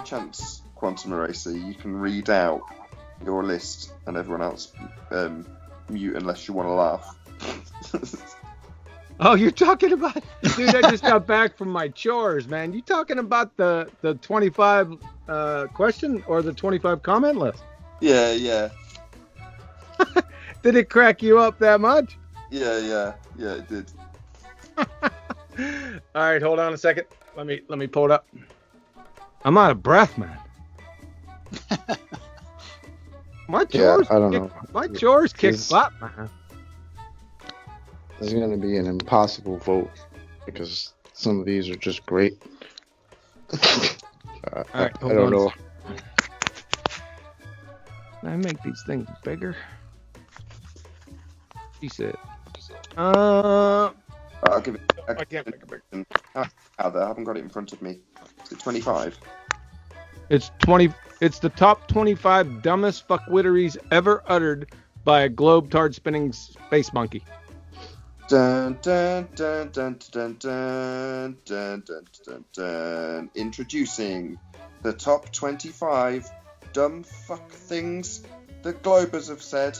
chance, Quantum Eraser, you can read out your list and everyone else mute unless you want to laugh. Oh, you're talking about... Dude, I just got back from my chores, man. You talking about the 25 question or the 25 comment list? Yeah. Did it crack you up that much? Yeah, it did. All right, hold on a second. Let me pull it up. I'm out of breath, man. My chores, I don't know. My chores kick butt, man. There's going to be an impossible vote because some of these are just great. All right, I don't know. Can I make these things bigger? He said. I'll give it. I can't make it bigger. I haven't got it in front of me. Is it 25? It's 20. It's the top 25 dumbest fuckwitteries ever uttered by a globe-tard spinning space monkey. Dun dun dun dun dun dun dun dun dun dun. Introducing the top 25 dumb fuck things the Globers have said.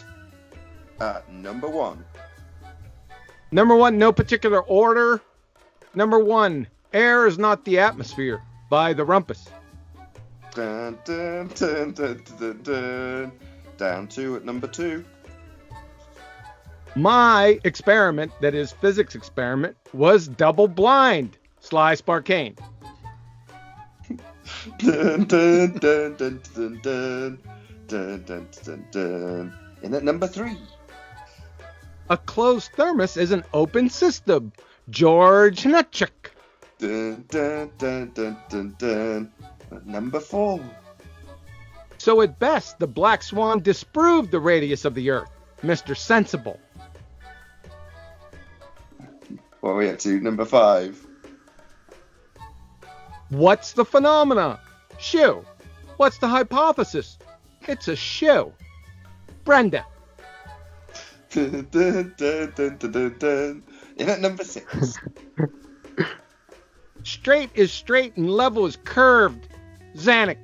At number 1. Number 1, no particular order. Number 1, air is not the atmosphere by the Rumpus. Dun dun dun dun dun dun. Down to at number 2. My experiment, that is physics experiment, was double blind. Sly Sparkane. Dun dun dun dun dun dun dun dun dun dun. And at number 3. A closed thermos is an open system. George Nutchuk. Dun dun dun dun dun dun. At number 4. So at best, the Black Swan disproved the radius of the Earth. Mr. Sensible. What are we up to? Number 5. What's the phenomena? Shoe. What's the hypothesis? It's a shoe. Brenda. Dun, dun, dun, dun, dun, dun, dun. In at number 6. Straight is straight and level is curved. Zanuck.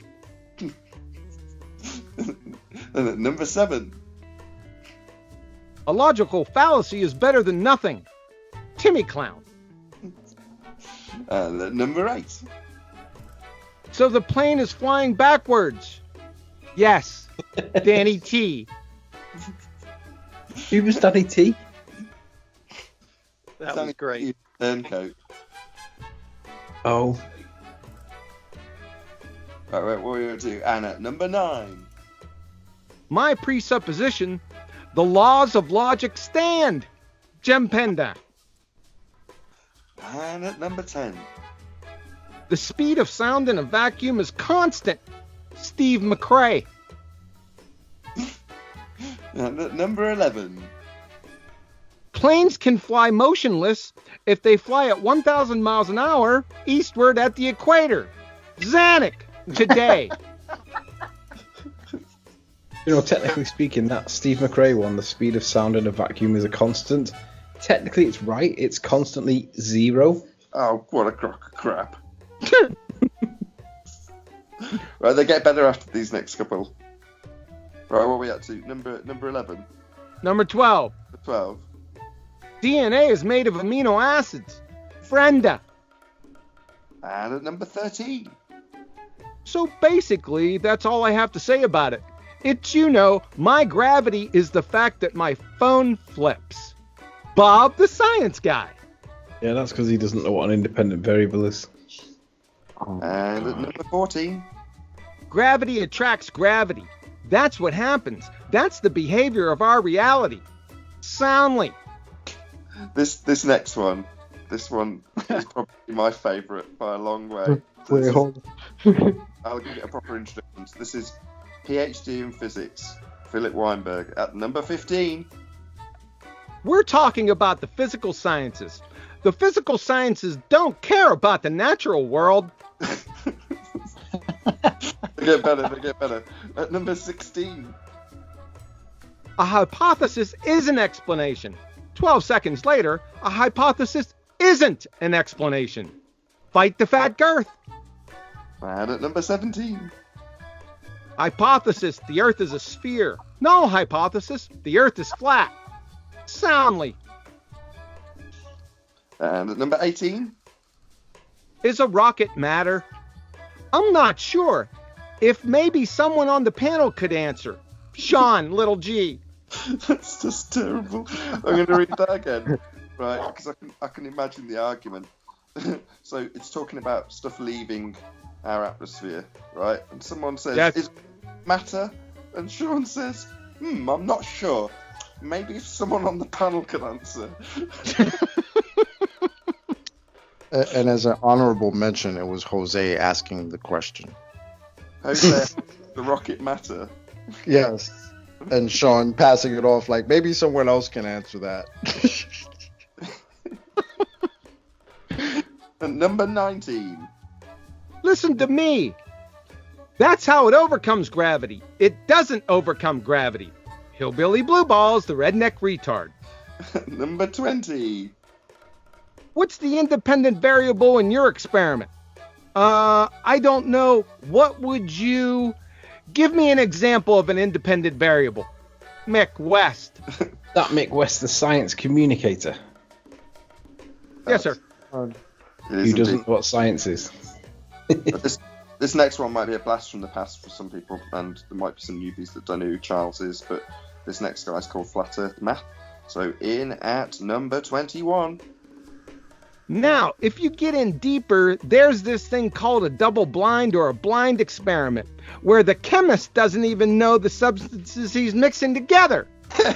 And at number 7. A logical fallacy is better than nothing. Timmy Clown. And at number 8. So the plane is flying backwards. Yes. Danny T. Who was Danny T? That was great. Turncoat. Oh. Alright, what are we up to? And at number 9. My presupposition, the laws of logic stand. Jem Penda. And at number 10. The speed of sound in a vacuum is constant. Steve McRae. And at number 11. Planes can fly motionless if they fly at 1,000 miles an hour eastward at the equator. Zanuck. Today. You know, technically speaking, that Steve McRae one, the speed of sound in a vacuum is a constant. Technically, it's right. It's constantly 0. Oh, what a crock of crap. Right, they get better after these next couple. Right, what are we up to? Number 11. Number 12. 12. DNA is made of amino acids. Brenda. And at number 13. So basically, that's all I have to say about it. It's, my gravity is the fact that my phone flips. Bob the science guy. Yeah, that's because he doesn't know what an independent variable is. And at number 14. Gravity attracts gravity. That's what happens. That's the behavior of our reality. Soundly. This next one. This one is probably my favourite by a long way. Wait, hold I'll give it a proper introduction. This is PhD in physics, Philip Weinberg, at number 15. We're talking about the physical sciences. The physical sciences don't care about the natural world. They get better. At number 16. A hypothesis is an explanation. 12 seconds later, a hypothesis isn't an explanation. Fight the fat girth. And at number 17. Hypothesis, the Earth is a sphere. No hypothesis, the Earth is flat. Soundly. And at number 18. Is a rocket matter? I'm not sure. If maybe someone on the panel could answer. Sean, little G. That's just terrible. I'm going to read that again. Right, because I can imagine the argument. So it's talking about stuff leaving our atmosphere, right? And someone says, Yes. Is matter? And Sean says, I'm not sure. Maybe if someone on the panel could answer. And as an honorable mention, it was Jose asking the question. Jose, the rocket matter? Yes. And Sean passing it off like maybe someone else can answer that. And number 19. Listen to me. That's how it overcomes gravity. It doesn't overcome gravity. Hillbilly Blue Balls, the redneck retard. Number 20. What's the independent variable in your experiment? I don't know. What would you... Give me an example of an independent variable. Mick West. That Mick West, the science communicator. Yes, sir. It Who is doesn't indeed. know what science is? But this next one might be a blast from the past for some people, and there might be some newbies that don't know who Charles is, but this next guy's called Flat Earth Math. So in at number 21. Now, if you get in deeper, there's this thing called a double blind or a blind experiment, where the chemist doesn't even know the substances he's mixing together.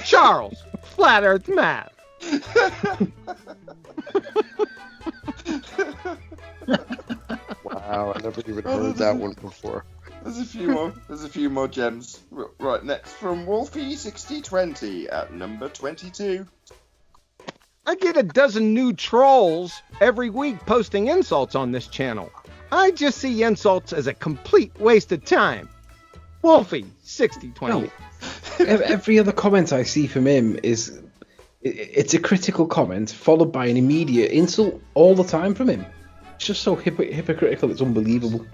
Charles, Flat Earth Math. Wow, I never even heard that one before. There's a few more gems. Right, next from Wolfie6020 at number 22. I get a dozen new trolls every week posting insults on this channel. I just see insults as a complete waste of time. Wolfie6020. No. Every other comment I see from him is it's a critical comment followed by an immediate insult all the time from him. It's just so hypocritical, it's unbelievable.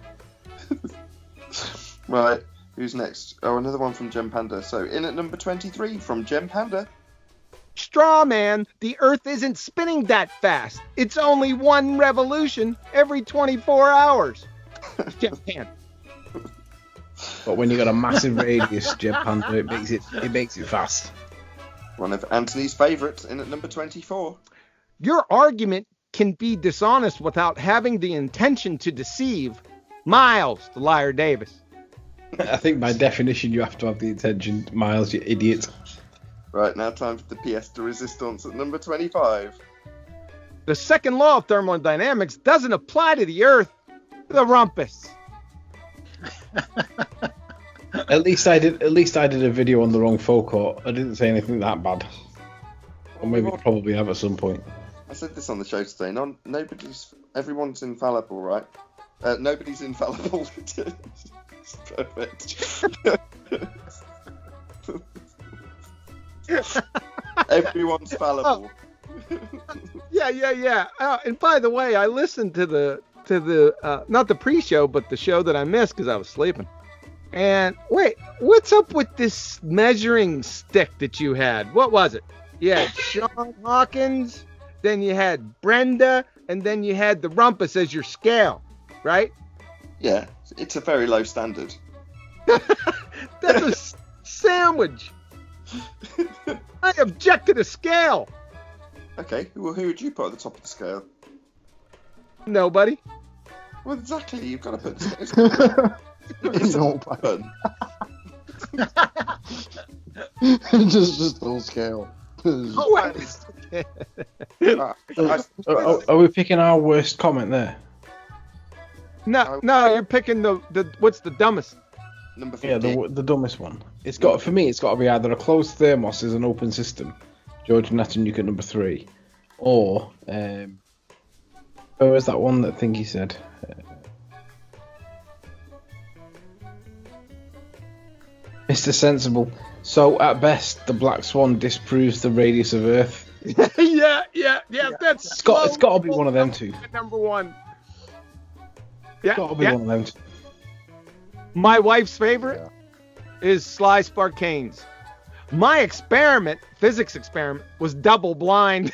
Right, who's next? Oh, another one from Gem Panda. So in at number 23 from Gem Panda. Straw man, the Earth isn't spinning that fast. It's only one revolution every 24 hours. Japan. But when you got a massive radius, Jeb Panda, it makes it fast. One of Anthony's favourites in at number 24. Your argument can be dishonest without having the intention to deceive. Miles, the liar Davis. I think by definition you have to have the intention, Miles, you idiot. Right, now time for the pièce de résistance at number 25. The second law of thermodynamics doesn't apply to the Earth. The rumpus. At least I did a video on the wrong forecourt. I didn't say anything that bad. Or maybe probably have at some point. I said this on the show today. Everyone's infallible, right? Nobody's infallible. It's perfect. Everyone's fallible. Yeah. And by the way, I listened to the not the pre-show, but the show that I missed because I was sleeping. And wait, what's up with this measuring stick that you had? What was it? You had Sean Hawkins, then you had Brenda, and then you had the rumpus as your scale, right? Yeah, it's a very low standard. That's a sandwich. I object to the scale. Okay, well, who would you put at the top of the scale? Nobody. Well, exactly. You've got to put the scale. It's Nobody. fun. just full scale. Oh, Are we picking our worst comment there? no, you're picking the what's the dumbest? Number Yeah, 15. the dumbest one. It's got to be either a closed thermos as an open system, George Natanuke at number 3, or where was that one that thing he said? Mr. Sensible. So at best, the black swan disproves the radius of Earth. yeah. That's It's got to be one of them two. Number one. Yeah, Gotta be yeah. one of them. My wife's favorite is Sly Sparkanes. My experiment, physics experiment, was double blind.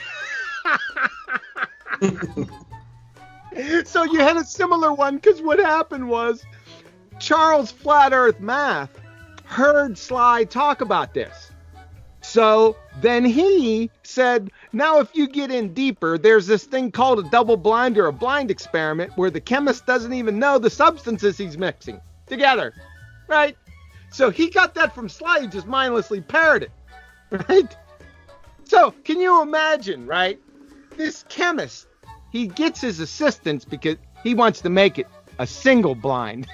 So you had a similar one, because what happened was Charles Flat Earth Math heard Sly talk about this. So then he said, now if you get in deeper, there's this thing called a double blind or a blind experiment where the chemist doesn't even know the substances he's mixing together, right? So he got that from Sly, he just mindlessly parroted it, right? So can you imagine, right? This chemist, he gets his assistants because he wants to make it a single blind.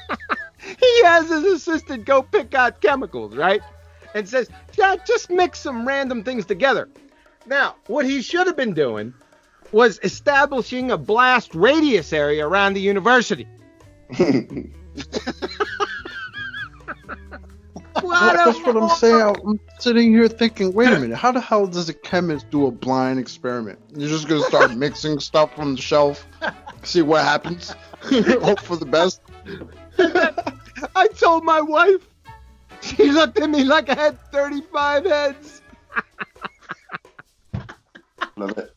He has his assistant go pick out chemicals, right? And says, yeah, just mix some random things together. Now, what he should have been doing was establishing a blast radius area around the university. That's what I'm saying. I'm sitting here thinking, wait a minute, how the hell does a chemist do a blind experiment? You're just gonna start mixing stuff from the shelf, see what happens, hope for the best. I told my wife. She looked at me like I had 35 heads. Love it.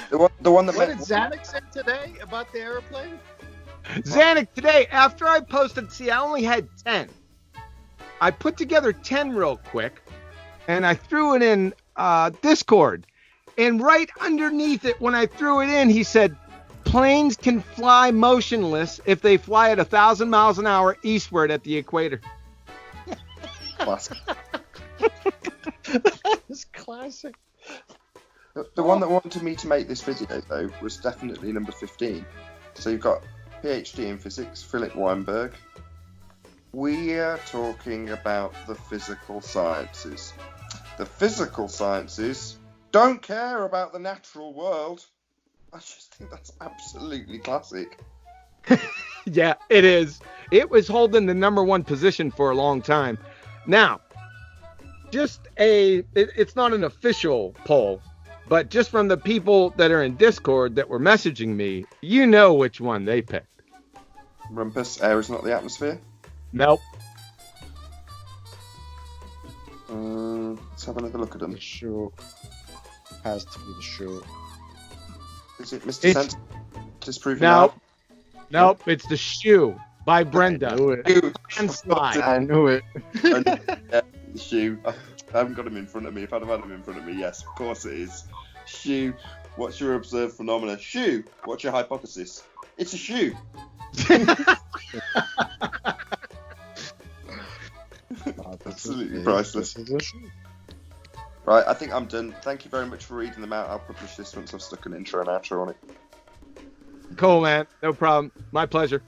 The one that What made did Zanuck say today about the airplane? Zanuck, today, after I posted, see, I only had 10. I put together 10 real quick, and I threw it in Discord. And right underneath it, when I threw it in, he said, planes can fly motionless if they fly at 1,000 miles an hour eastward at the equator. classic. It's classic. The one that wanted me to make this video, though, was definitely number 15. So you've got PhD in physics, Philip Weinberg. We are talking about the physical sciences. The physical sciences don't care about the natural world. I just think that's absolutely classic. Yeah, it is. It was holding the #1 position for a long time. Now, it's not an official poll, but just from the people that are in Discord that were messaging me, you know which one they picked. Rumpus, air is not the atmosphere. Nope. Let's have another look at them. The shoe has to be the shoe. Is it Mr. It's- Sense? Disprove Nope. Nope. It's The Shoe by Brenda. I knew it. You. And Sly. I knew it. Yeah, the shoe. I haven't got him in front of me. If I'd have had him in front of me, yes, of course it is. Shoe. What's your observed phenomena? Shoe. What's your hypothesis? It's a shoe. Absolutely priceless. This is a shoe. Right, I think I'm done. Thank you very much for reading them out. I'll publish this once I've stuck an intro and outro on it. Cool, man. No problem. My pleasure.